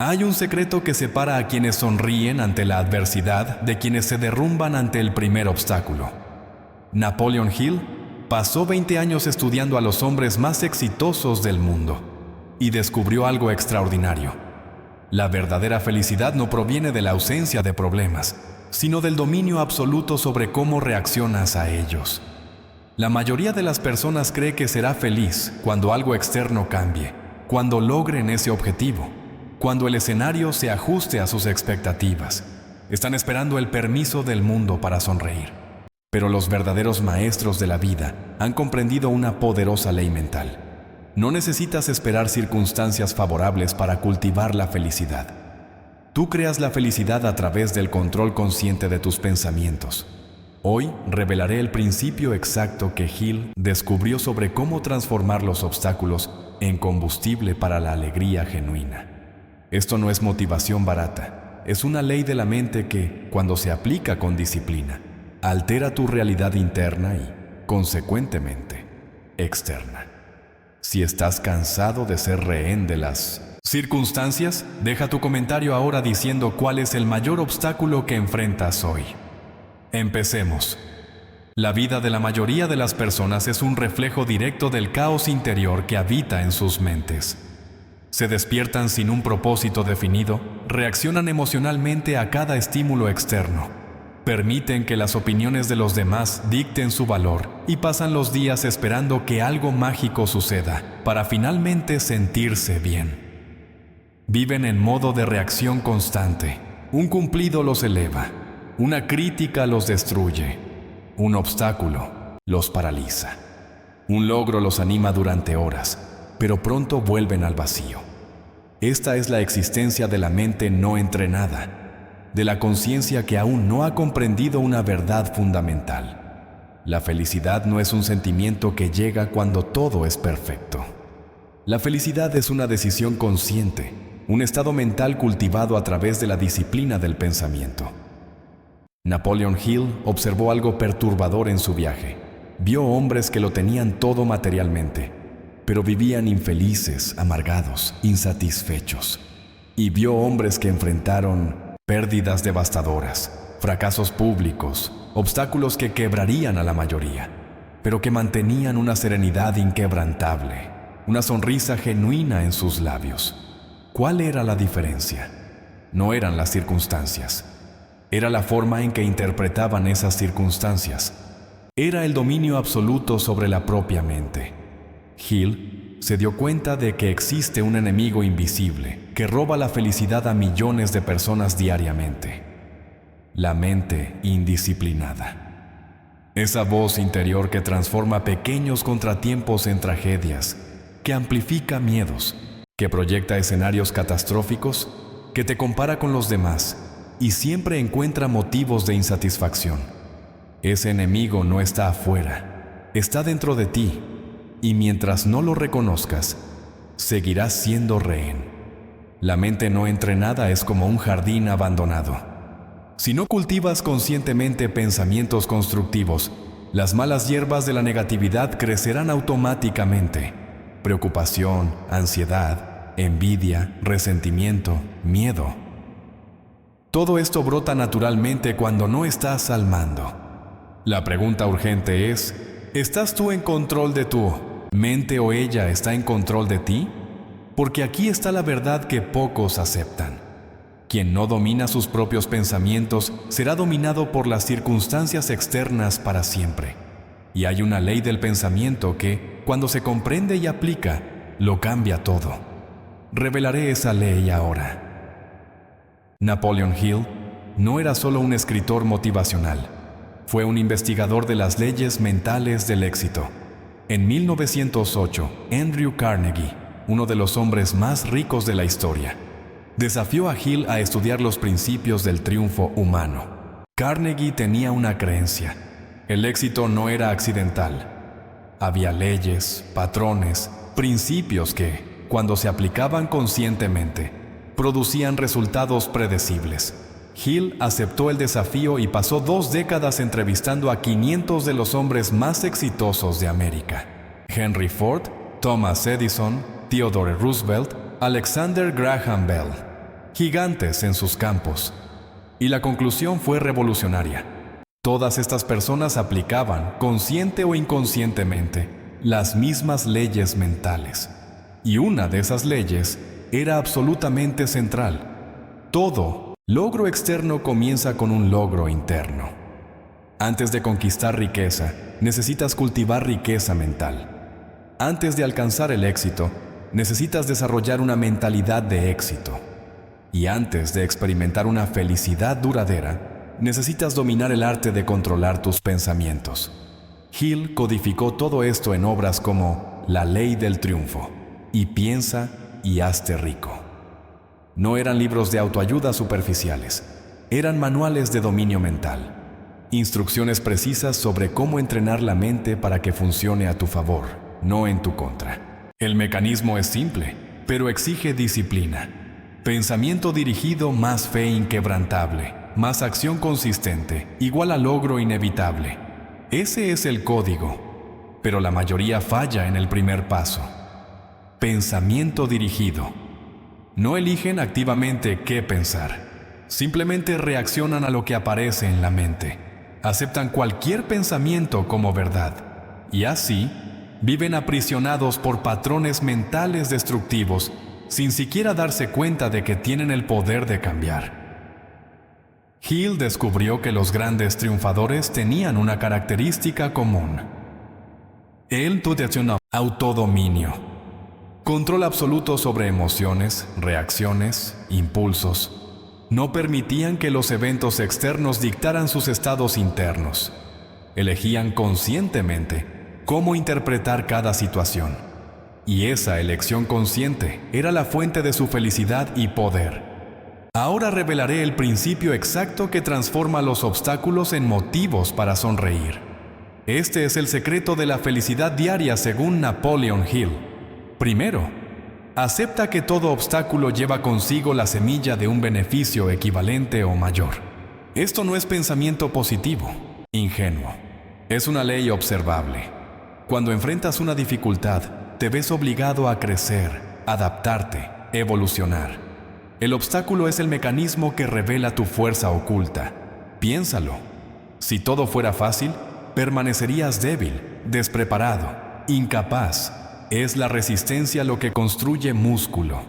Hay un secreto que separa a quienes sonríen ante la adversidad de quienes se derrumban ante el primer obstáculo. Napoleon Hill pasó 20 años estudiando a los hombres más exitosos del mundo y descubrió algo extraordinario. La verdadera felicidad no proviene de la ausencia de problemas, sino del dominio absoluto sobre cómo reaccionas a ellos. La mayoría de las personas cree que será feliz cuando algo externo cambie, cuando logren ese objetivo, cuando el escenario se ajuste a sus expectativas. Están esperando el permiso del mundo para sonreír. Pero los verdaderos maestros de la vida han comprendido una poderosa ley mental. No necesitas esperar circunstancias favorables para cultivar la felicidad. Tú creas la felicidad a través del control consciente de tus pensamientos. Hoy revelaré el principio exacto que Hill descubrió sobre cómo transformar los obstáculos en combustible para la alegría genuina. Esto no es motivación barata, es una ley de la mente que, cuando se aplica con disciplina, altera tu realidad interna y, consecuentemente, externa. Si estás cansado de ser rehén de las circunstancias, deja tu comentario ahora diciendo cuál es el mayor obstáculo que enfrentas hoy. Empecemos. La vida de la mayoría de las personas es un reflejo directo del caos interior que habita en sus mentes. Se despiertan sin un propósito definido, reaccionan emocionalmente a cada estímulo externo. Permiten que las opiniones de los demás dicten su valor y pasan los días esperando que algo mágico suceda para finalmente sentirse bien. Viven en modo de reacción constante. Un cumplido los eleva, una crítica los destruye, un obstáculo los paraliza. Un logro los anima durante horas, pero pronto vuelven al vacío. Esta es la existencia de la mente no entrenada, de la conciencia que aún no ha comprendido una verdad fundamental. La felicidad no es un sentimiento que llega cuando todo es perfecto. La felicidad es una decisión consciente, un estado mental cultivado a través de la disciplina del pensamiento. Napoleon Hill observó algo perturbador en su viaje. Vio hombres que lo tenían todo materialmente, pero vivían infelices, amargados, insatisfechos. Y vio hombres que enfrentaron pérdidas devastadoras, fracasos públicos, obstáculos que quebrarían a la mayoría, pero que mantenían una serenidad inquebrantable, una sonrisa genuina en sus labios. ¿Cuál era la diferencia? No eran las circunstancias. Era la forma en que interpretaban esas circunstancias. Era el dominio absoluto sobre la propia mente. Hill se dio cuenta de que existe un enemigo invisible que roba la felicidad a millones de personas diariamente: la mente indisciplinada. Esa voz interior que transforma pequeños contratiempos en tragedias, que amplifica miedos, que proyecta escenarios catastróficos, que te compara con los demás y siempre encuentra motivos de insatisfacción. Ese enemigo no está afuera, está dentro de ti, y mientras no lo reconozcas, seguirás siendo rehén. La mente no entrenada es como un jardín abandonado. Si no cultivas conscientemente pensamientos constructivos, las malas hierbas de la negatividad crecerán automáticamente. Preocupación, ansiedad, envidia, resentimiento, miedo. Todo esto brota naturalmente cuando no estás al mando. La pregunta urgente es: ¿estás tú en control de tu mente o ella está en control de ti? Porque aquí está la verdad que pocos aceptan. Quien no domina sus propios pensamientos será dominado por las circunstancias externas para siempre. Y hay una ley del pensamiento que, cuando se comprende y aplica, lo cambia todo. Revelaré esa ley ahora. Napoleon Hill no era solo un escritor motivacional. Fue un investigador de las leyes mentales del éxito. En 1908, Andrew Carnegie, uno de los hombres más ricos de la historia, desafió a Hill a estudiar los principios del triunfo humano. Carnegie tenía una creencia: el éxito no era accidental. Había leyes, patrones, principios que, cuando se aplicaban conscientemente, producían resultados predecibles. Hill aceptó el desafío y pasó 2 décadas entrevistando a 500 de los hombres más exitosos de América: Henry Ford, Thomas Edison, Theodore Roosevelt, Alexander Graham Bell. gigantes en sus campos. Y la conclusión fue revolucionaria. Todas estas personas aplicaban, consciente o inconscientemente, las mismas leyes mentales. Y una de esas leyes era absolutamente central. Todo logro externo comienza con un logro interno. Antes de conquistar riqueza, necesitas cultivar riqueza mental. Antes de alcanzar el éxito, necesitas desarrollar una mentalidad de éxito. Y antes de experimentar una felicidad duradera, necesitas dominar el arte de controlar tus pensamientos. Hill codificó todo esto en obras como La Ley del Triunfo y Piensa y Hazte Rico. No eran libros de autoayuda superficiales, eran manuales de dominio mental, instrucciones precisas sobre cómo entrenar la mente para que funcione a tu favor, no en tu contra. El mecanismo es simple, pero exige disciplina. Pensamiento dirigido más fe inquebrantable, más acción consistente, igual a logro inevitable. Ese es el código, pero la mayoría falla en el primer paso. Pensamiento dirigido. No eligen activamente qué pensar. Simplemente reaccionan a lo que aparece en la mente. Aceptan cualquier pensamiento como verdad. Y así, viven aprisionados por patrones mentales destructivos sin siquiera darse cuenta de que tienen el poder de cambiar. Hill descubrió que los grandes triunfadores tenían una característica común. El autodominio. Control absoluto sobre emociones, reacciones, impulsos. No permitían que los eventos externos dictaran sus estados internos. Elegían conscientemente cómo interpretar cada situación. Y esa elección consciente era la fuente de su felicidad y poder. Ahora revelaré el principio exacto que transforma los obstáculos en motivos para sonreír. Este es el secreto de la felicidad diaria según Napoleon Hill. Primero, acepta que todo obstáculo lleva consigo la semilla de un beneficio equivalente o mayor. Esto no es pensamiento positivo, ingenuo. Es una ley observable. Cuando enfrentas una dificultad, te ves obligado a crecer, adaptarte, evolucionar. El obstáculo es el mecanismo que revela tu fuerza oculta. Piénsalo. Si todo fuera fácil, permanecerías débil, despreparado, incapaz. Es la resistencia lo que construye músculo.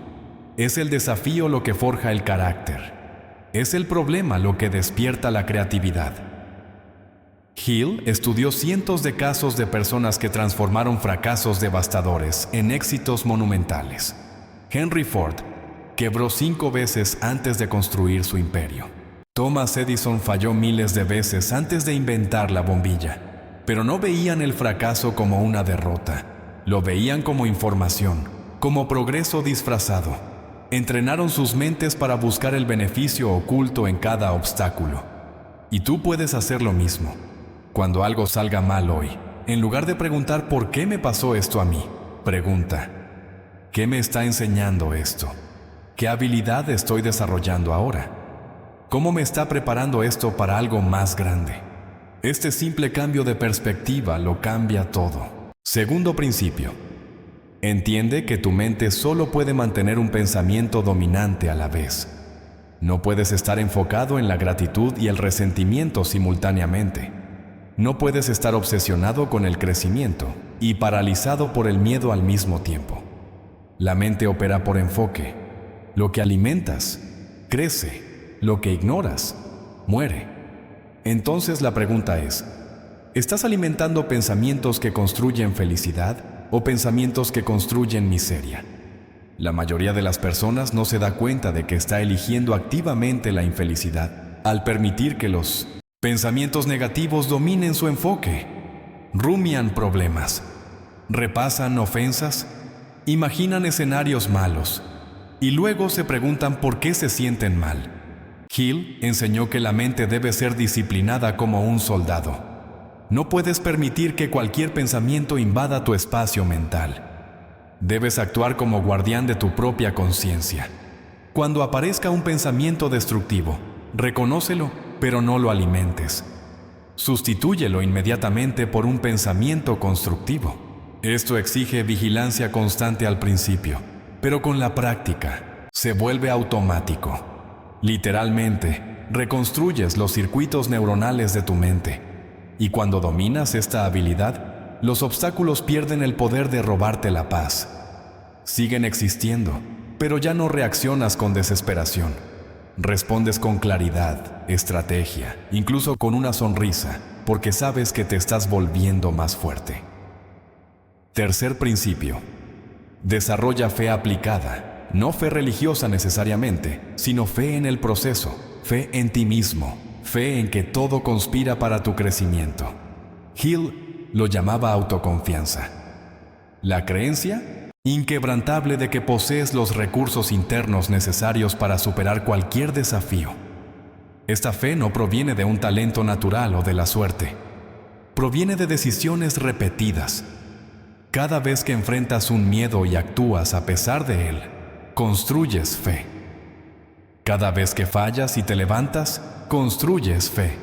Es el desafío lo que forja el carácter. Es el problema lo que despierta la creatividad. Hill estudió cientos de casos de personas que transformaron fracasos devastadores en éxitos monumentales. Henry Ford quebró 5 veces antes de construir su imperio. Thomas Edison falló miles de veces antes de inventar la bombilla. Pero no veían el fracaso como una derrota. Lo veían como información, como progreso disfrazado. Entrenaron sus mentes para buscar el beneficio oculto en cada obstáculo. Y tú puedes hacer lo mismo. Cuando algo salga mal hoy, en lugar de preguntar ¿por qué me pasó esto a mí?, pregunta ¿qué me está enseñando esto? ¿Qué habilidad estoy desarrollando ahora? ¿Cómo me está preparando esto para algo más grande? Este simple cambio de perspectiva lo cambia todo. Segundo principio. Entiende que tu mente solo puede mantener un pensamiento dominante a la vez. No puedes estar enfocado en la gratitud y el resentimiento simultáneamente. No puedes estar obsesionado con el crecimiento y paralizado por el miedo al mismo tiempo. La mente opera por enfoque. Lo que alimentas, crece. Lo que ignoras, muere. Entonces la pregunta es, ¿estás alimentando pensamientos que construyen felicidad o pensamientos que construyen miseria? La mayoría de las personas no se da cuenta de que está eligiendo activamente la infelicidad al permitir que los pensamientos negativos dominen su enfoque. Rumian problemas, repasan ofensas, imaginan escenarios malos y luego se preguntan por qué se sienten mal. Hill enseñó que la mente debe ser disciplinada como un soldado. No puedes permitir que cualquier pensamiento invada tu espacio mental. Debes actuar como guardián de tu propia conciencia. Cuando aparezca un pensamiento destructivo, reconócelo, pero no lo alimentes. Sustitúyelo inmediatamente por un pensamiento constructivo. Esto exige vigilancia constante al principio, pero con la práctica, se vuelve automático. Literalmente, reconstruyes los circuitos neuronales de tu mente. Y cuando dominas esta habilidad, los obstáculos pierden el poder de robarte la paz. Siguen existiendo, pero ya no reaccionas con desesperación. Respondes con claridad, estrategia, incluso con una sonrisa, porque sabes que te estás volviendo más fuerte. Tercer principio. Desarrolla fe aplicada, no fe religiosa necesariamente, sino fe en el proceso, fe en ti mismo, fe en que todo conspira para tu crecimiento. Hill lo llamaba autoconfianza. La creencia inquebrantable de que posees los recursos internos necesarios para superar cualquier desafío. Esta fe no proviene de un talento natural o de la suerte. Proviene de decisiones repetidas. Cada vez que enfrentas un miedo y actúas a pesar de él, construyes fe. Cada vez que fallas y te levantas, construyes fe.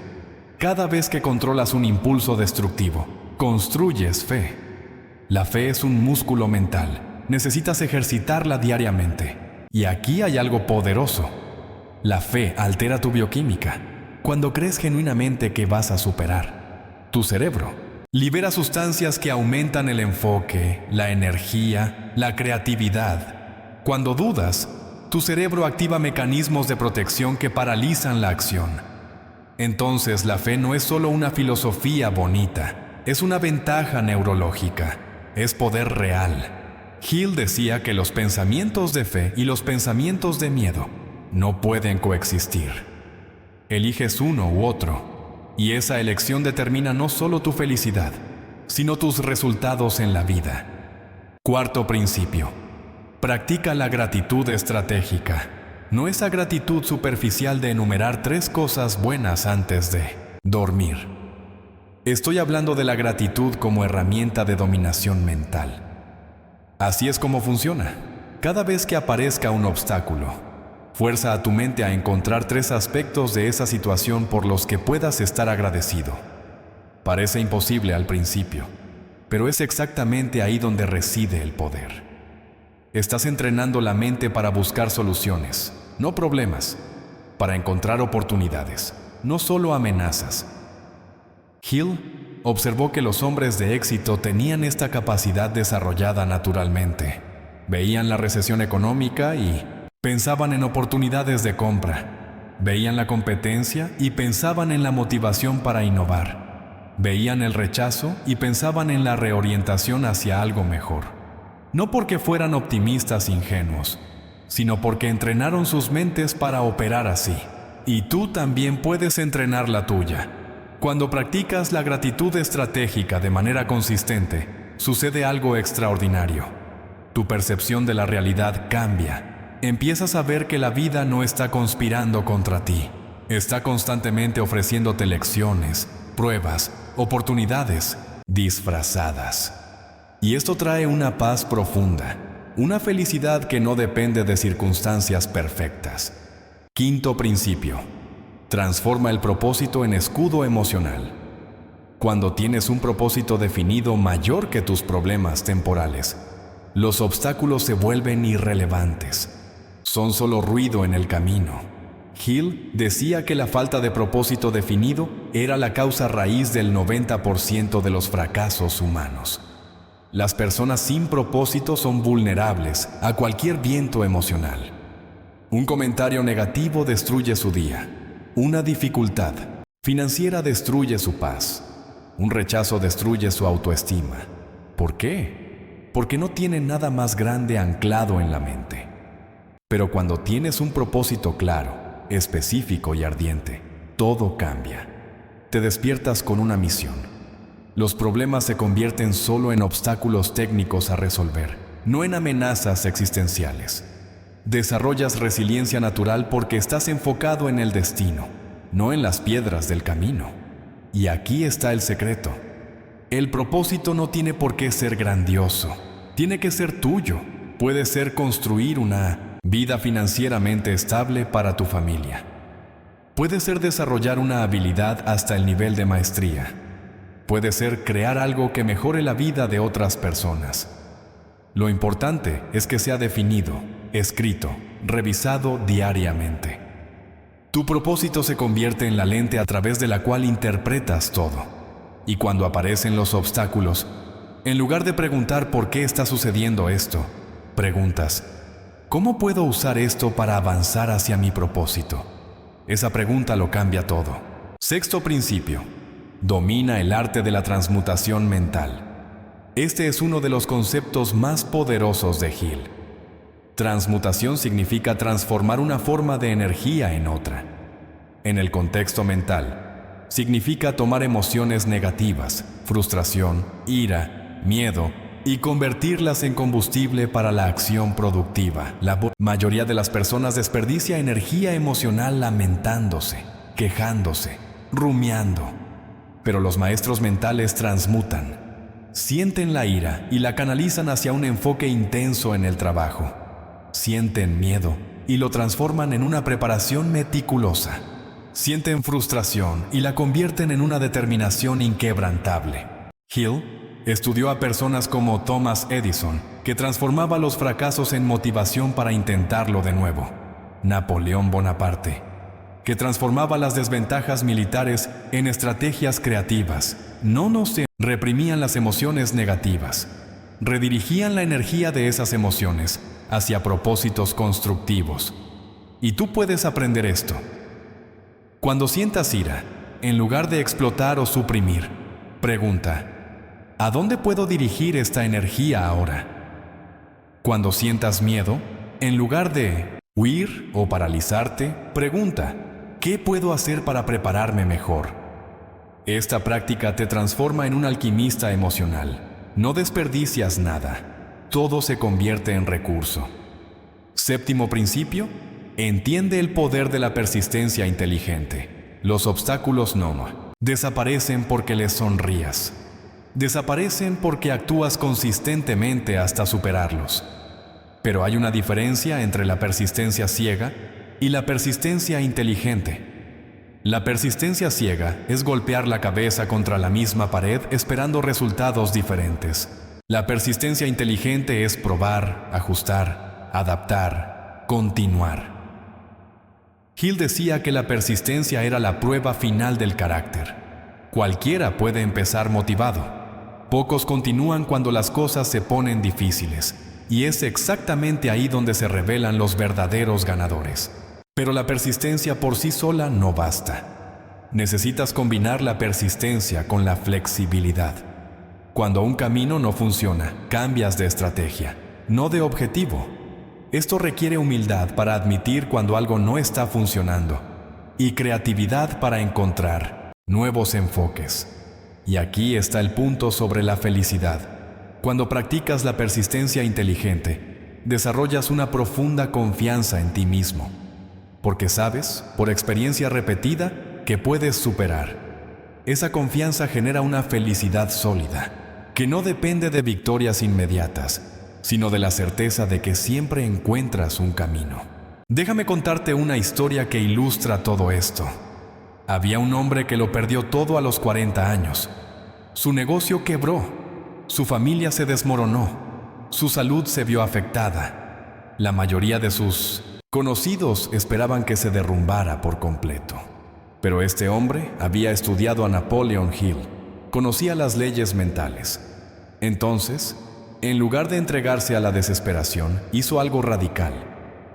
Cada vez que controlas un impulso destructivo, construyes fe. La fe es un músculo mental. Necesitas ejercitarla diariamente. Y aquí hay algo poderoso. La fe altera tu bioquímica. Cuando crees genuinamente que vas a superar, tu cerebro libera sustancias que aumentan el enfoque, la energía, la creatividad. Cuando dudas, tu cerebro activa mecanismos de protección que paralizan la acción. Entonces la fe no es solo una filosofía bonita, es una ventaja neurológica, es poder real. Hill decía que los pensamientos de fe y los pensamientos de miedo no pueden coexistir. Eliges uno u otro. Y esa elección determina no solo tu felicidad, sino tus resultados en la vida. Cuarto principio. Practica la gratitud estratégica. No esa gratitud superficial de enumerar 3 cosas buenas antes de dormir. Estoy hablando de la gratitud como herramienta de dominación mental. Así es como funciona. Cada vez que aparezca un obstáculo, fuerza a tu mente a encontrar 3 aspectos de esa situación por los que puedas estar agradecido. Parece imposible al principio, pero es exactamente ahí donde reside el poder. Estás entrenando la mente para buscar soluciones, no problemas, para encontrar oportunidades, no solo amenazas. Hill observó que los hombres de éxito tenían esta capacidad desarrollada naturalmente. Veían la recesión económica y pensaban en oportunidades de compra. Veían la competencia y pensaban en la motivación para innovar. Veían el rechazo y pensaban en la reorientación hacia algo mejor. No porque fueran optimistas ingenuos, sino porque entrenaron sus mentes para operar así. Y tú también puedes entrenar la tuya. Cuando practicas la gratitud estratégica de manera consistente, sucede algo extraordinario. Tu percepción de la realidad cambia. Empiezas a ver que la vida no está conspirando contra ti. Está constantemente ofreciéndote lecciones, pruebas, oportunidades disfrazadas. Y esto trae una paz profunda, una felicidad que no depende de circunstancias perfectas. Quinto principio. Transforma el propósito en escudo emocional. Cuando tienes un propósito definido mayor que tus problemas temporales, los obstáculos se vuelven irrelevantes. Son solo ruido en el camino. Hill decía que la falta de propósito definido era la causa raíz del 90% de los fracasos humanos. Las personas sin propósito son vulnerables a cualquier viento emocional. Un comentario negativo destruye su día. Una dificultad financiera destruye su paz. Un rechazo destruye su autoestima. ¿Por qué? Porque no tiene nada más grande anclado en la mente. Pero cuando tienes un propósito claro, específico y ardiente, todo cambia. Te despiertas con una misión. Los problemas se convierten solo en obstáculos técnicos a resolver, no en amenazas existenciales. Desarrollas resiliencia natural porque estás enfocado en el destino, no en las piedras del camino. Y aquí está el secreto. El propósito no tiene por qué ser grandioso, tiene que ser tuyo. Puede ser construir una vida financieramente estable para tu familia. Puede ser desarrollar una habilidad hasta el nivel de maestría. Puede ser crear algo que mejore la vida de otras personas. Lo importante es que sea definido, escrito, revisado diariamente. Tu propósito se convierte en la lente a través de la cual interpretas todo. Y cuando aparecen los obstáculos, en lugar de preguntar por qué está sucediendo esto, preguntas, ¿cómo puedo usar esto para avanzar hacia mi propósito? Esa pregunta lo cambia todo. Sexto principio. Domina el arte de la transmutación mental. Este es uno de los conceptos más poderosos de Hill. Transmutación significa transformar una forma de energía en otra. En el contexto mental, significa tomar emociones negativas, frustración, ira, miedo, y convertirlas en combustible para la acción productiva. La mayoría de las personas desperdicia energía emocional lamentándose, quejándose, rumiando. Pero los maestros mentales transmutan. Sienten la ira y la canalizan hacia un enfoque intenso en el trabajo. Sienten miedo y lo transforman en una preparación meticulosa. Sienten frustración y la convierten en una determinación inquebrantable. Hill estudió a personas como Thomas Edison, que transformaba los fracasos en motivación para intentarlo de nuevo. Napoleón Bonaparte, que transformaba las desventajas militares en estrategias creativas. No se reprimían las emociones negativas, redirigían la energía de esas emociones hacia propósitos constructivos. Y tú puedes aprender esto. Cuando sientas ira, en lugar de explotar o suprimir, pregunta, ¿a dónde puedo dirigir esta energía ahora? Cuando sientas miedo, en lugar de huir o paralizarte, pregunta, ¿qué puedo hacer para prepararme mejor? Esta práctica te transforma en un alquimista emocional. No desperdicias nada. Todo se convierte en recurso. Séptimo principio. Entiende el poder de la persistencia inteligente. Los obstáculos no desaparecen porque les sonrías. Desaparecen porque actúas consistentemente hasta superarlos. Pero hay una diferencia entre la persistencia ciega y la persistencia inteligente. La persistencia ciega es golpear la cabeza contra la misma pared esperando resultados diferentes. La persistencia inteligente es probar, ajustar, adaptar, continuar. Hill decía que la persistencia era la prueba final del carácter. Cualquiera puede empezar motivado. Pocos continúan cuando las cosas se ponen difíciles, y es exactamente ahí donde se revelan los verdaderos ganadores. Pero la persistencia por sí sola no basta. Necesitas combinar la persistencia con la flexibilidad. Cuando un camino no funciona, cambias de estrategia, no de objetivo. Esto requiere humildad para admitir cuando algo no está funcionando y creatividad para encontrar nuevos enfoques. Y aquí está el punto sobre la felicidad. Cuando practicas la persistencia inteligente, desarrollas una profunda confianza en ti mismo, porque sabes, por experiencia repetida, que puedes superar. Esa confianza genera una felicidad sólida, que no depende de victorias inmediatas, sino de la certeza de que siempre encuentras un camino. Déjame contarte una historia que ilustra todo esto. Había un hombre que lo perdió todo a los 40 años. Su negocio quebró, su familia se desmoronó, su salud se vio afectada. La mayoría de sus conocidos esperaban que se derrumbara por completo. Pero este hombre había estudiado a Napoleon Hill, conocía las leyes mentales. Entonces, en lugar de entregarse a la desesperación, hizo algo radical.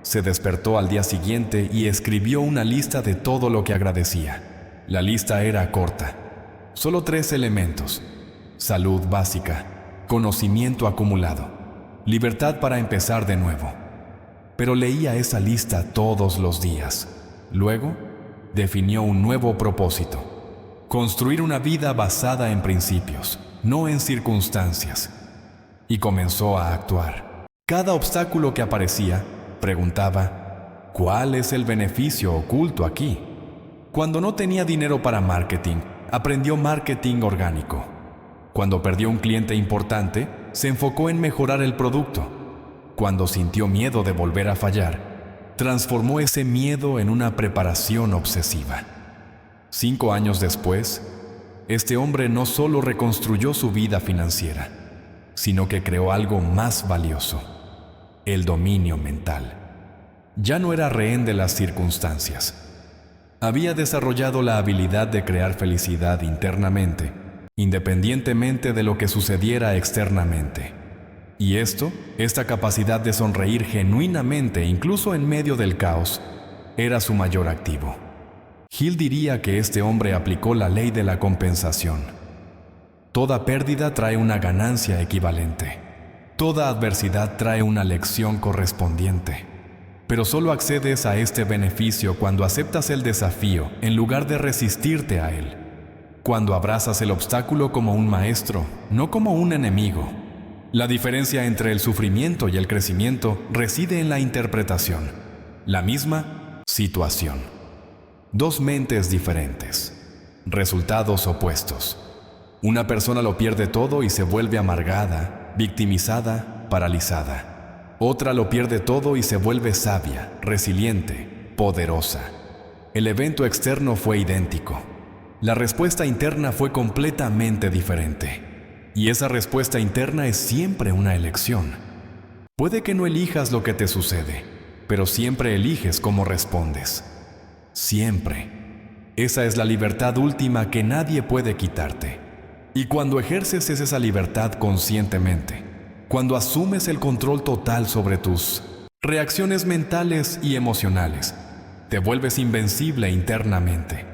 Se despertó al día siguiente y escribió una lista de todo lo que agradecía. La lista era corta. Solo 3 elementos: salud básica, conocimiento acumulado, libertad para empezar de nuevo. Pero leía esa lista todos los días. Luego, definió un nuevo propósito: construir una vida basada en principios, no en circunstancias. Y comenzó a actuar. Cada obstáculo que aparecía, preguntaba, ¿cuál es el beneficio oculto aquí? Cuando no tenía dinero para marketing, aprendió marketing orgánico. Cuando perdió un cliente importante, se enfocó en mejorar el producto. Cuando sintió miedo de volver a fallar, transformó ese miedo en una preparación obsesiva. 5 años después, este hombre no solo reconstruyó su vida financiera, sino que creó algo más valioso: el dominio mental. Ya no era rehén de las circunstancias. Había desarrollado la habilidad de crear felicidad internamente, independientemente de lo que sucediera externamente. Y esta capacidad de sonreír genuinamente, incluso en medio del caos, era su mayor activo. Hill diría que este hombre aplicó la ley de la compensación. Toda pérdida trae una ganancia equivalente. Toda adversidad trae una lección correspondiente. Pero solo accedes a este beneficio cuando aceptas el desafío en lugar de resistirte a él. Cuando abrazas el obstáculo como un maestro, no como un enemigo. La diferencia entre el sufrimiento y el crecimiento reside en la interpretación. La misma situación. Dos mentes diferentes. Resultados opuestos. Una persona lo pierde todo y se vuelve amargada, victimizada, paralizada. Otra lo pierde todo y se vuelve sabia, resiliente, poderosa. El evento externo fue idéntico. La respuesta interna fue completamente diferente. Y esa respuesta interna es siempre una elección. Puede que no elijas lo que te sucede, pero siempre eliges cómo respondes. Siempre. Esa es la libertad última que nadie puede quitarte. Y cuando ejerces esa libertad conscientemente, cuando asumes el control total sobre tus reacciones mentales y emocionales, te vuelves invencible internamente.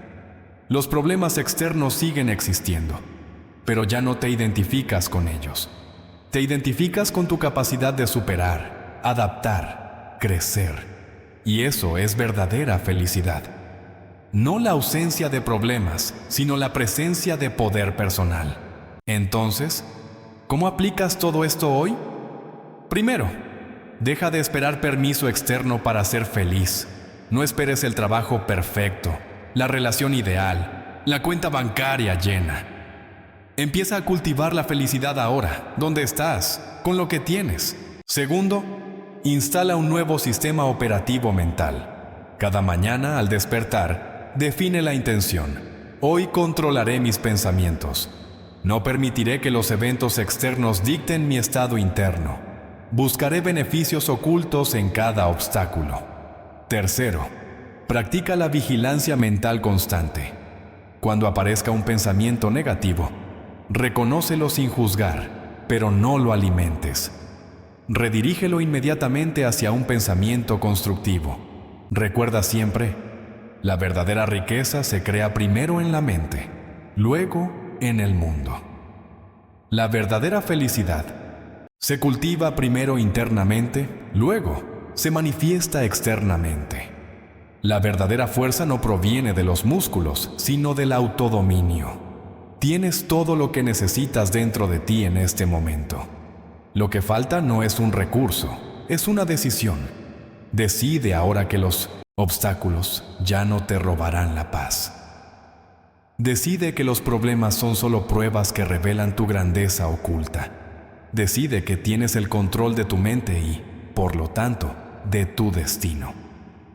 Los problemas externos siguen existiendo, pero ya no te identificas con ellos. Te identificas con tu capacidad de superar, adaptar, crecer. Y eso es verdadera felicidad. No la ausencia de problemas, sino la presencia de poder personal. Entonces, ¿cómo aplicas todo esto hoy? Primero, deja de esperar permiso externo para ser feliz. No esperes el trabajo perfecto, la relación ideal, la cuenta bancaria llena. Empieza a cultivar la felicidad ahora, donde estás, con lo que tienes. Segundo, instala un nuevo sistema operativo mental. Cada mañana, al despertar, define la intención. Hoy controlaré mis pensamientos. No permitiré que los eventos externos dicten mi estado interno. Buscaré beneficios ocultos en cada obstáculo. Tercero, practica la vigilancia mental constante. Cuando aparezca un pensamiento negativo, reconócelo sin juzgar, pero no lo alimentes. Redirígelo inmediatamente hacia un pensamiento constructivo. Recuerda siempre, la verdadera riqueza se crea primero en la mente, luego en el mundo. La verdadera felicidad se cultiva primero internamente, luego se manifiesta externamente. La verdadera fuerza no proviene de los músculos, sino del autodominio. Tienes todo lo que necesitas dentro de ti en este momento. Lo que falta no es un recurso, es una decisión. Decide ahora que los obstáculos ya no te robarán la paz. Decide que los problemas son solo pruebas que revelan tu grandeza oculta. Decide que tienes el control de tu mente y, por lo tanto, de tu destino.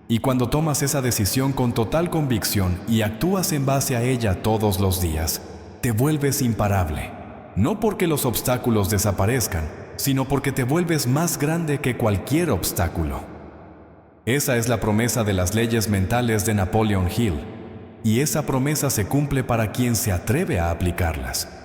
Y cuando tomas esa decisión con total convicción y actúas en base a ella todos los días, te vuelves imparable. No porque los obstáculos desaparezcan, sino porque te vuelves más grande que cualquier obstáculo. Esa es la promesa de las leyes mentales de Napoleon Hill. Y esa promesa se cumple para quien se atreve a aplicarlas.